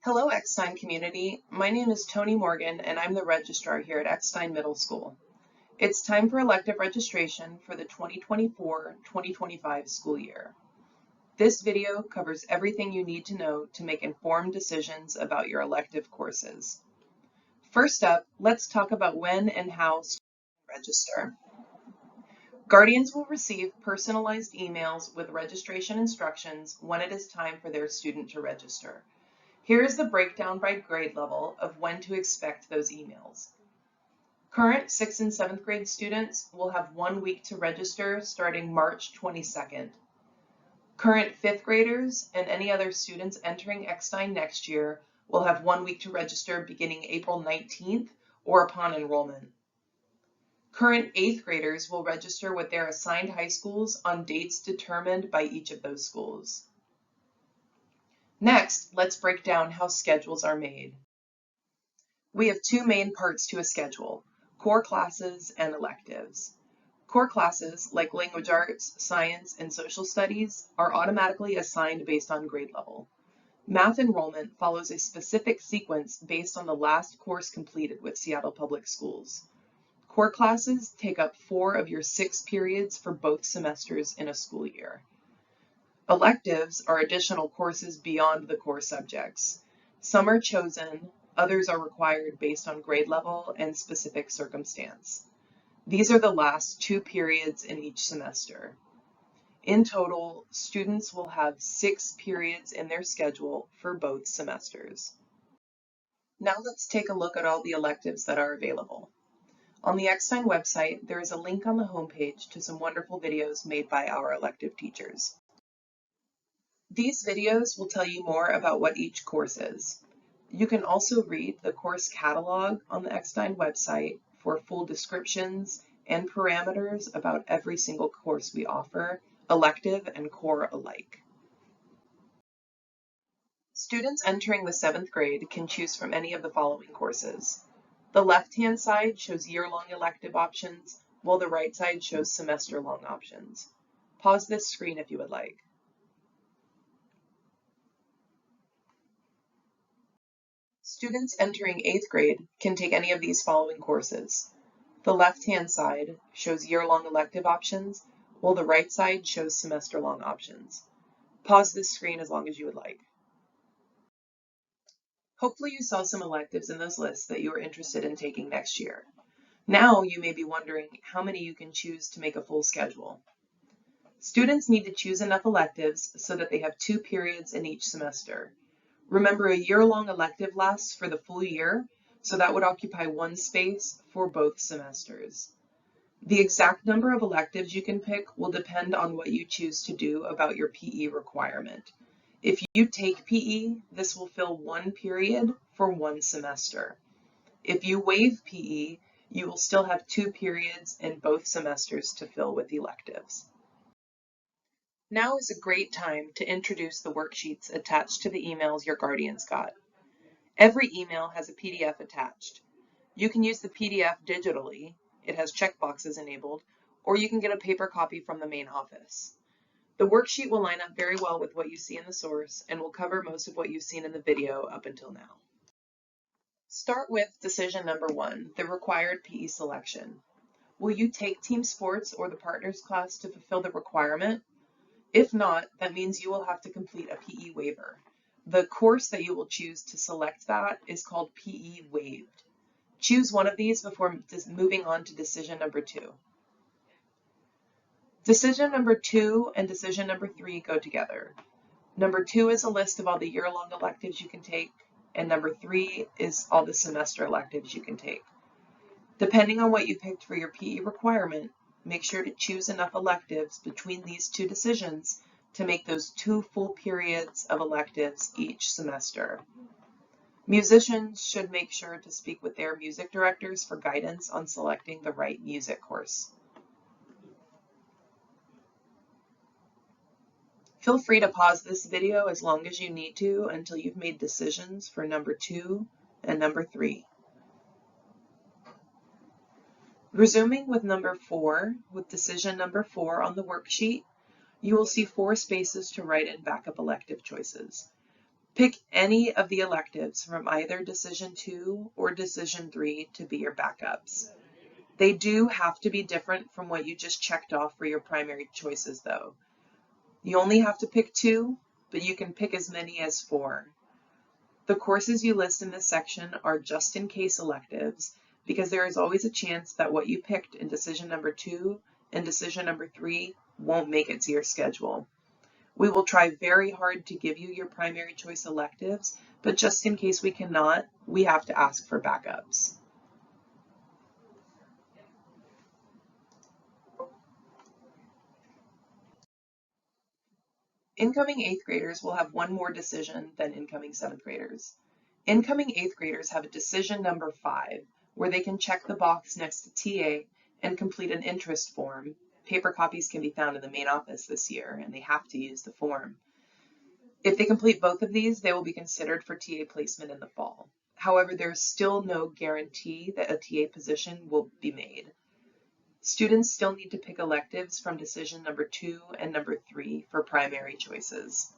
Hello, Eckstein community. My name is Tony Morgan, and I'm the registrar here at Eckstein Middle School. It's time for elective registration for the 2024-2025 school year. This video covers everything you need to know to make informed decisions about your elective courses. First up, let's talk about when and how students register. Guardians will receive personalized emails with registration instructions when it is time for their student to register. Here is the breakdown by grade level of when to expect those emails. Current 6th and 7th grade students will have 1 week to register starting March 22nd. Current 5th graders and any other students entering Eckstein next year will have 1 week to register beginning April 19th or upon enrollment. Current 8th graders will register with their assigned high schools on dates determined by each of those schools. Next, let's break down how schedules are made. We have two main parts to a schedule: core classes and electives. Core classes, like language arts, science, and social studies, are automatically assigned based on grade level. Math enrollment follows a specific sequence based on the last course completed with Seattle Public Schools. Core classes take up 4 of your 6 periods for both semesters in a school year. Electives are additional courses beyond the core subjects. Some are chosen, others are required based on grade level and specific circumstance. These are the last 2 periods in each semester. In total, students will have 6 periods in their schedule for both semesters. Now let's take a look at all the electives that are available. On the Eckstein website, there is a link on the homepage to some wonderful videos made by our elective teachers. These videos will tell you more about what each course is. You can also read the course catalog on the Eckstein website for full descriptions and parameters about every single course we offer, elective and core alike. Students entering the 7th grade can choose from any of the following courses. The left-hand side shows year-long elective options, while the right side shows semester-long options. Pause this screen if you would like. Students entering 8th grade can take any of these following courses. The left-hand side shows year-long elective options, while the right side shows semester-long options. Pause this screen as long as you would like. Hopefully you saw some electives in those lists that you are interested in taking next year. Now you may be wondering how many you can choose to make a full schedule. Students need to choose enough electives so that they have 2 periods in each semester. Remember, a year-long elective lasts for the full year, so that would occupy 1 space for both semesters. The exact number of electives you can pick will depend on what you choose to do about your PE requirement. If you take PE, this will fill 1 period for 1 semester. If you waive PE, you will still have 2 periods in both semesters to fill with electives. Now is a great time to introduce the worksheets attached to the emails your guardians got. Every email has a PDF attached. You can use the PDF digitally, it has checkboxes enabled, or you can get a paper copy from the main office. The worksheet will line up very well with what you see in the source and will cover most of what you've seen in the video up until now. Start with decision number 1, the required PE selection. Will you take team sports or the partners class to fulfill the requirement? If not, that means you will have to complete a PE waiver. The course that you will choose to select that is called PE waived. Choose one of these before moving on to decision number 2. Decision number 2 and decision number 3 go together. Number 2 is a list of all the year-long electives you can take, and number 3 is all the semester electives you can take. Depending on what you picked for your PE requirement, make sure to choose enough electives between these 2 decisions to make those 2 full periods of electives each semester. Musicians should make sure to speak with their music directors for guidance on selecting the right music course. Feel free to pause this video as long as you need to until you've made decisions for number 2 and number 3. Resuming with number 4, with decision number 4 on the worksheet, you will see 4 spaces to write in backup elective choices. Pick any of the electives from either Decision 2 or Decision 3 to be your backups. They do have to be different from what you just checked off for your primary choices though. You only have to pick 2, but you can pick as many as 4. The courses you list in this section are just in case electives because there is always a chance that what you picked in Decision number 2 and Decision number 3 won't make it to your schedule. We will try very hard to give you your primary choice electives, but just in case we cannot, we have to ask for backups. Incoming 8th graders will have one more decision than incoming 7th graders. Incoming 8th graders have a decision number 5, where they can check the box next to TA and complete an interest form. Paper copies can be found in the main office this year, and they have to use the form. If they complete both of these, they will be considered for TA placement in the fall. However, there's still no guarantee that a TA position will be made. Students still need to pick electives from decision number 2 and number 3 for primary choices.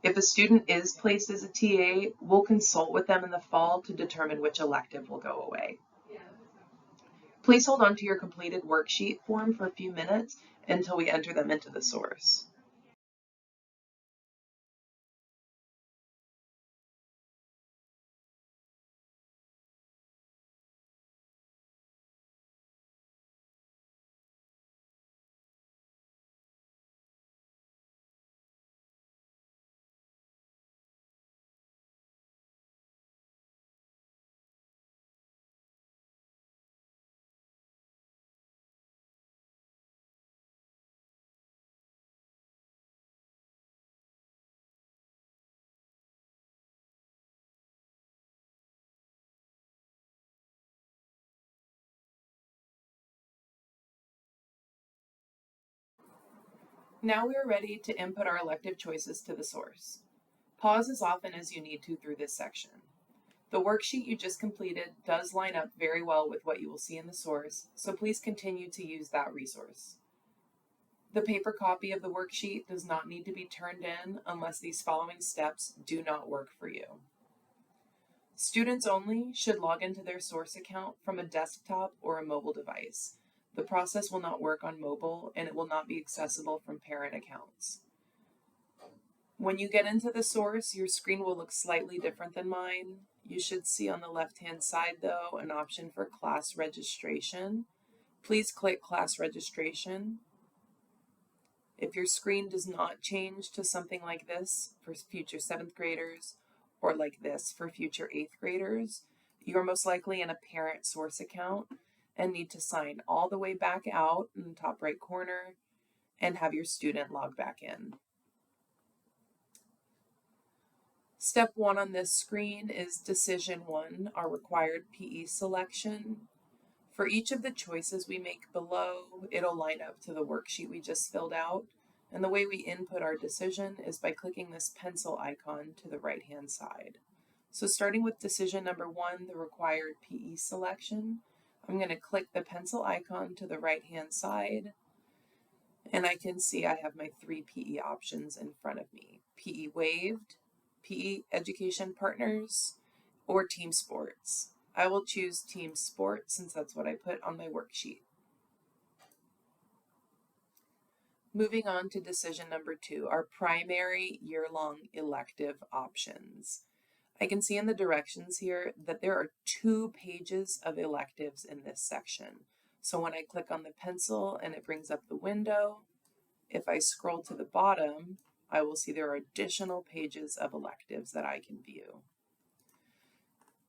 If a student is placed as a TA, we'll consult with them in the fall to determine which elective will go away. Please hold on to your completed worksheet form for a few minutes until we enter them into the source. Now we are ready to input our elective choices to the source. Pause as often as you need to through this section. The worksheet you just completed does line up very well with what you will see in the source, so please continue to use that resource. The paper copy of the worksheet does not need to be turned in unless these following steps do not work for you. Students only should log into their source account from a desktop or a mobile device. The process will not work on mobile and it will not be accessible from parent accounts. When you get into the source, your screen will look slightly different than mine. You should see on the left-hand side, though, an option for class registration. Please click class registration. If your screen does not change to something like this for future 7th graders, or like this for future 8th graders, you're most likely in a parent source account and need to sign all the way back out in the top right corner and have your student log back in. Step 1 on this screen is Decision 1, our required PE selection. For each of the choices we make below, it'll line up to the worksheet we just filled out. And the way we input our decision is by clicking this pencil icon to the right-hand side. So starting with decision number 1, the required PE selection, I'm going to click the pencil icon to the right-hand side, and I can see I have my 3 PE options in front of me. PE waived, PE education partners, or team sports. I will choose team sports since that's what I put on my worksheet. Moving on to decision number 2, our primary year-long elective options. I can see in the directions here that there are 2 pages of electives in this section. So when I click on the pencil and it brings up the window, if I scroll to the bottom, I will see there are additional pages of electives that I can view.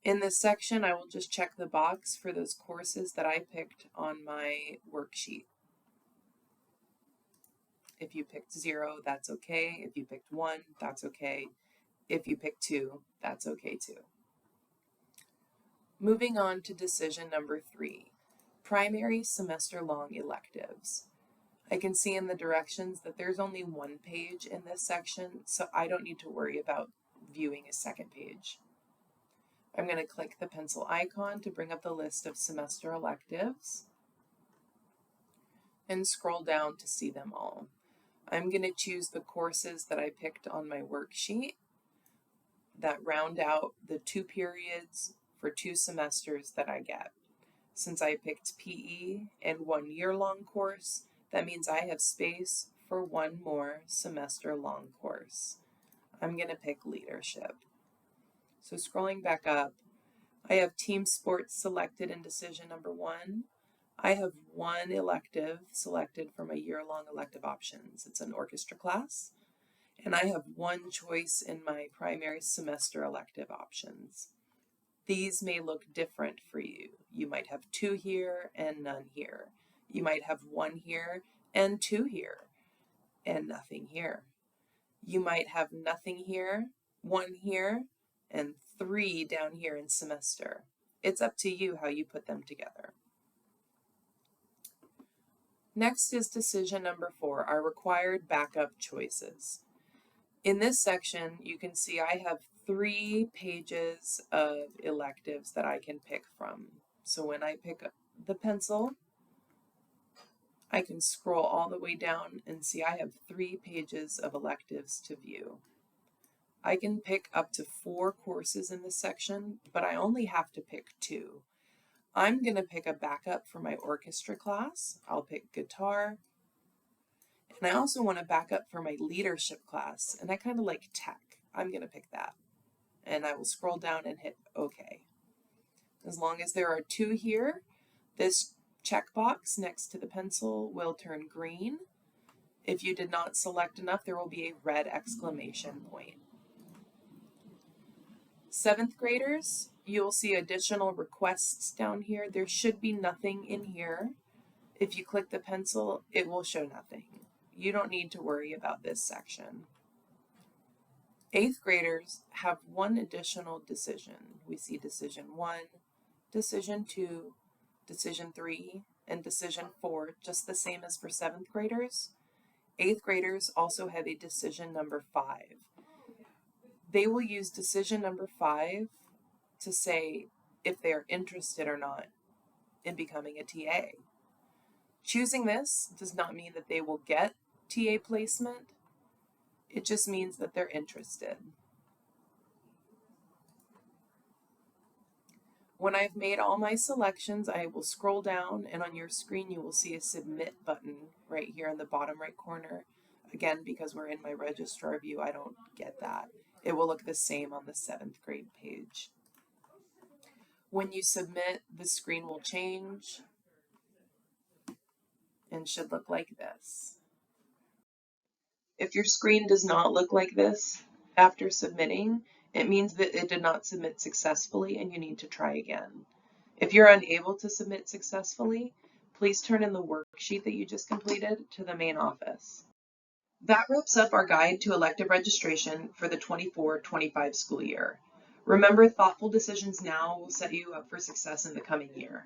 In this section, I will just check the box for those courses that I picked on my worksheet. If you picked 0, that's okay. If you picked 1, that's okay. If you picked 2, that's okay too. Moving on to decision number 3, primary semester-long electives. I can see in the directions that there's only 1 page in this section, so I don't need to worry about viewing a second page. I'm going to click the pencil icon to bring up the list of semester electives and scroll down to see them all. I'm going to choose the courses that I picked on my worksheet. that round out the 2 periods for 2 semesters that I get. Since I picked PE and 1 year-long course, that means I have space for 1 more semester-long course. I'm going to pick leadership. So scrolling back up, I have team sports selected in decision number 1. I have 1 elective selected for my year-long elective options. It's an orchestra class. And I have 1 choice in my primary semester elective options. These may look different for you. You might have 2 here and none here. You might have 1 here and 2 here and nothing here. You might have nothing here, 1 here, and 3 down here in semester. It's up to you how you put them together. Next is decision number 4, our required backup choices. In this section, you can see I have 3 pages of electives that I can pick from. So when I pick up the pencil, I can scroll all the way down and see I have 3 pages of electives to view. I can pick up to 4 courses in this section, but I only have to pick 2. I'm going to pick a backup for my orchestra class. I'll pick guitar. And I also want to back up for my leadership class, and I kind of like tech. I'm going to pick that. And I will scroll down and hit OK. As long as there are 2 here, this checkbox next to the pencil will turn green. If you did not select enough, there will be a red exclamation point. 7th graders, you'll see additional requests down here. There should be nothing in here. If you click the pencil, it will show nothing. You don't need to worry about this section. 8th graders have 1 additional decision. We see decision 1, decision 2, decision 3, and decision 4, just the same as for 7th graders. 8th graders also have a decision number 5. They will use decision number 5 to say if they're interested or not in becoming a TA. Choosing this does not mean that they will get TA placement. It just means that they're interested. When I've made all my selections, I will scroll down, and on your screen you will see a submit button right here in the bottom right corner. Again, because we're in my registrar view, I don't get that. It will look the same on the 7th grade page. When you submit, the screen will change and should look like this. If your screen does not look like this after submitting, it means that it did not submit successfully and you need to try again. If you're unable to submit successfully, please turn in the worksheet that you just completed to the main office. That wraps up our guide to elective registration for the 24-25 school year. Remember, thoughtful decisions now will set you up for success in the coming year.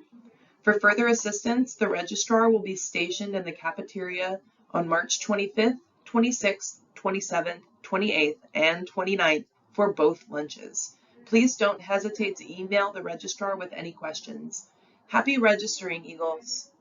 For further assistance, the registrar will be stationed in the cafeteria on March 25th, 26th, 27th, 28th, and 29th for both lunches. Please don't hesitate to email the registrar with any questions. Happy registering, Eagles!